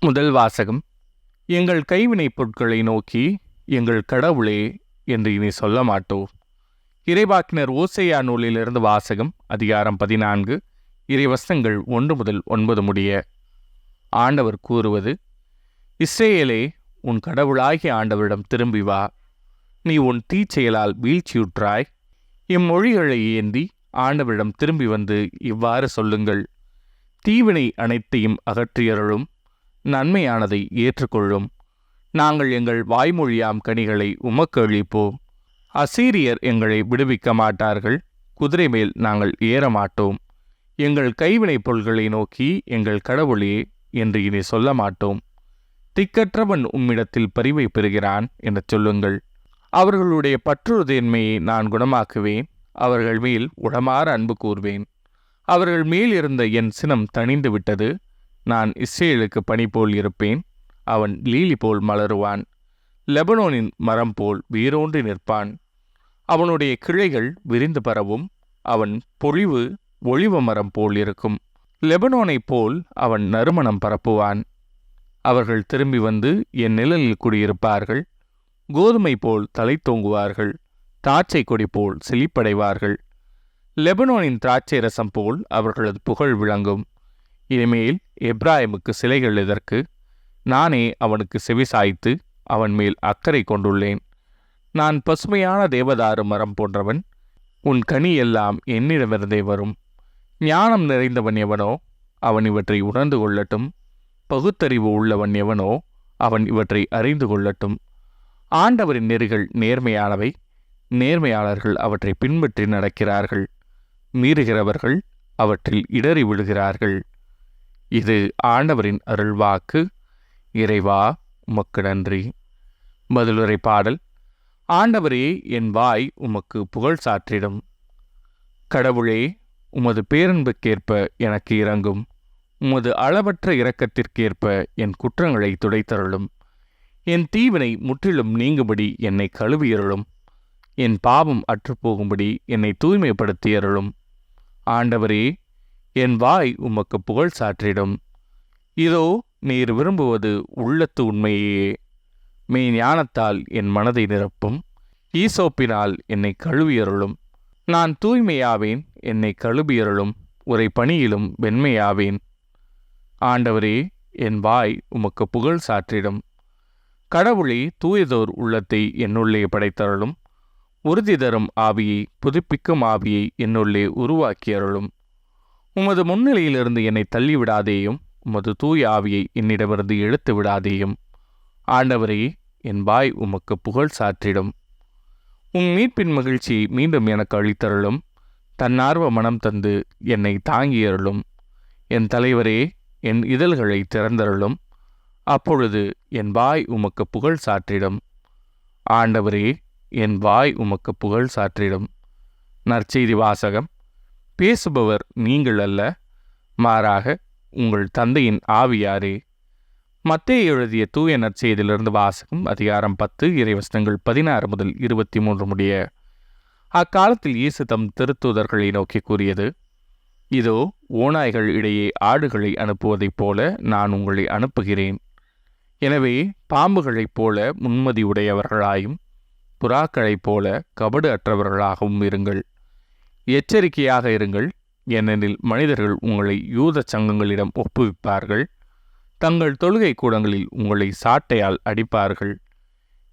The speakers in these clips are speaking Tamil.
முதல் வாசகம். எங்கள் கைவினைப் பொருட்களை நோக்கி எங்கள் கடவுளே என்று இனி சொல்ல மாட்டோம். இறைவாக்கினர் ஓசையா நூலிலிருந்து வாசகம். அதிகாரம் 14, இறைவசனங்கள் 1 முதல் 9 முடிய. ஆண்டவர் கூறுவது: இஸ்ரேலே, உன் கடவுளாகிய ஆண்டவரிடம் திரும்பி வா. நீ உன் தீச்செயலால் வீழ்ச்சியுற்றாய். இம்மொழிகளை ஏந்தி ஆண்டவரிடம் திரும்பி வந்து இவ்வாறு சொல்லுங்கள்: தீவினை அனைத்தையும் அகற்றியருளும், நன்மையானதை ஏற்றுக்கொள்ளும். நாங்கள் எங்கள் வாய்மொழியாம் கனிகளை உமக்கு அளிப்போம். அசீரியர் எங்களை விடுவிக்க மாட்டார்கள். குதிரை மேல் நாங்கள் ஏறமாட்டோம். எங்கள் கைவினைப் பொருள்களை நோக்கி எங்கள் கடவுளே என்று இனி சொல்ல மாட்டோம். திக்கற்றவன் உம்மிடத்தில் பரிவை பெறுகிறான் என்று சொல்லுங்கள். அவர்களுடைய பற்றுறுதியின்மையை நான் குணமாக்குவேன். அவர்கள் மேல் உளமாற அன்பு கூர்வேன். அவர்கள் மேல் இருந்த என் சினம் தணிந்து விட்டது. நான் இஸ்ரேலுக்கு பனி போல் இருப்பேன். அவன் லீலி போல் மலருவான். லெபனோனின் மரம் போல் வேரோன்றி நிற்பான். அவனுடைய கிளைகள் விரிந்து பரவும். அவன் பொழிவு ஒளிவ மரம் போல் இருக்கும். லெபனோனைப் போல் அவன் நறுமணம் பரப்புவான். அவர்கள் திரும்பி வந்து என் நிழலில் குடியிருப்பார்கள். கோதுமை போல் தலை தோங்குவார்கள். திராட்சை கொடி போல் செழிப்படைவார்கள். லெபனோனின் திராட்சை ரசம் போல் அவர்களது புகழ் விளங்கும். இனிமேல் எப்ராயிமுக்கு சிலைகள் எதற்கு? நானே அவனுக்கு செவிசாய்த்து அவன் மேல் அக்கறை கொண்டுள்ளேன். நான் பசுமையான தேவதாரு மரம் போன்றவன். உன் கனி எல்லாம் என்னிடமிருந்தே வரும். ஞானம் நிறைந்தவன் எவனோ அவன் இவற்றை உணர்ந்து கொள்ளட்டும். பகுத்தறிவு உள்ளவன் எவனோ அவன் இவற்றை அறிந்து கொள்ளட்டும். ஆண்டவரின் நெறிகள் நேர்மையானவை. நேர்மையாளர்கள் அவற்றை பின்பற்றி நடக்கிறார்கள். மீறுகிறவர்கள் அவற்றில் இடறி விழுகிறார்கள். இது ஆண்டவரின் அருள்வாக்கு. இறைவா, உமக்கு நன்றி. பதிலுரை பாடல். ஆண்டவரே, என் வாய் உமக்கு புகழ் சாற்றிடும். கடவுளே, உமது பேரன்புக்கேற்ப எனக்கு இரங்கும். உமது அளவற்ற இரக்கத்திற்கேற்ப என் குற்றங்களை துடைத்தருளும். என் தீவினை முற்றிலும் நீங்கும்படி என்னை கழுவியருளும். என் பாவம் அற்றுப்போகும்படி என்னை தூய்மைப்படுத்தியருளும். ஆண்டவரே, என் வாய் உமக்கு புகழ் சாற்றிடும். இதோ நீர் விரும்புவது உள்ளத்து உண்மையே. மெய் ஞானத்தால் என் மனதை நிரப்பும். ஈசோப்பினால் என்னை கழுவியருளும். நான் தூய்மையாவேன், என்னை கழுவியருளும். உரை பணியிலும் வெண்மையாவேன். ஆண்டவரே, என் வாய் உமக்கு புகழ் சாற்றிடும். கடவுளே, தூயதோர் உள்ளத்தை என்னுள்ளே படைத்தருளும். உறுதி தரும் ஆவியை, புதுப்பிக்கும் ஆவியை என்னுள்ளே உருவாக்கியருளும். உமது முன்னிலையிலிருந்து என்னை தள்ளிவிடாதேயும். உமது தூய ஆவியை என்னிடமிருந்து இழுத்து விடாதேயும். ஆண்டவரே, என் வாய் உமக்கு புகழ் சாற்றிடும். உம் மீட்பின் மகிழ்ச்சியை மீண்டும் எனக்கு அளித்தருளும். தன்னார்வ மனம் தந்து என்னை தாங்கியருளும். என் தலைவரே, என் இதழ்களை திறந்தருளும். அப்பொழுது என் வாய் உமக்கு புகழ் சாற்றிடும். ஆண்டவரே, என் வாய் உமக்கு புகழ் சாற்றிடும். நற்செய்தி வாசகம். பேசுபவர் நீங்கள் அல்ல, மாறாக உங்கள் தந்தையின் ஆவியாரே. மத்தேயு எழுதிய தூய நற்செய்தியிலிருந்து வாசகம். அதிகாரம் 10, இறைவசனங்கள் 16 முதல் 23 முடிய. அக்காலத்தில் இயேசு தம் திருத்தூதர்களை நோக்கி கூறியது: இதோ, ஓநாய்கள் இடையே ஆடுகளை அனுப்புவதைப் போல நான் உங்களை அனுப்புகிறேன். எனவே பாம்புகளைப் போல முன்மதி உடையவர்களாயும் புறாக்களைப் போல கபடு அற்றவர்களாகவும் இருங்கள். எச்சரிக்கையாக இருங்கள். ஏனெனில் மனிதர்கள் உங்களை யூத சங்கங்களிடம் ஒப்புவிப்பார்கள். தங்கள் தொழுகை கூடங்களில் உங்களை சாட்டையால் அடிப்பார்கள்.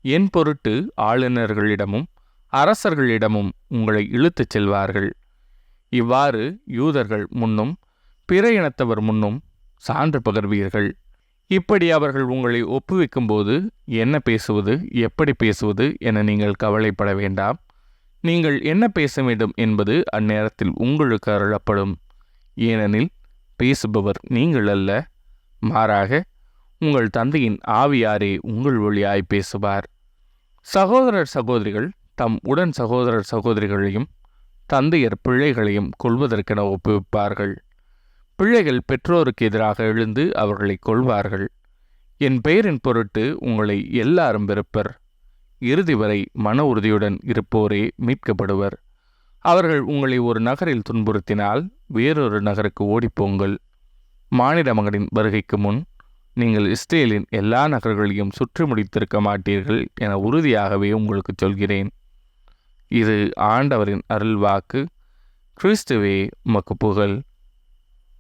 என் பொருட்டு ஆளுநர்களிடமும் அரசர்களிடமும் உங்களை இழுத்துச் செல்வார்கள். இவ்வாறு யூதர்கள் முன்னும் பிற இனத்தவர் முன்னும் சான்று பகர்வீர்கள். இப்படி அவர்கள் உங்களை ஒப்புவிக்கும்போது என்ன பேசுவது, எப்படி பேசுவது என நீங்கள் கவலைப்பட வேண்டாம். நீங்கள் என்ன பேச வேண்டும் என்பது அந்நேரத்தில் உங்களுக்கு அருளப்படும். ஏனெனில் பேசுபவர் நீங்கள் அல்ல, மாறாக உங்கள் தந்தையின் ஆவியாரே உங்கள் வழியாய் பேசுவார். சகோதரர் சகோதரிகள் தம் உடன் சகோதரர் சகோதரிகளையும் தந்தையர் பிள்ளைகளையும் கொல்வதற்கென ஒப்புவிப்பார்கள். பிள்ளைகள் பெற்றோருக்கு எதிராக எழுந்து அவர்களை கொல்வார்கள். என் பெயரின் பொருட்டு உங்களை எல்லாரும் வெறுப்பர். இறுதி வரை மன உறுதியுடன் இருப்போரே மீட்கப்படுவர். அவர்கள் உங்களை ஒரு நகரில் துன்புறுத்தினால் வேறொரு நகருக்கு ஓடிப்போங்கள். மானிட மகனின் வருகைக்கு முன் நீங்கள் இஸ்ரேலின் எல்லா நகர்களையும் சுற்றி முடித்திருக்க மாட்டீர்கள் என உறுதியாகவே உங்களுக்கு சொல்கிறேன். இது ஆண்டவரின் அருள்வாக்கு. கிறிஸ்துவே உமக்கு புகழ்.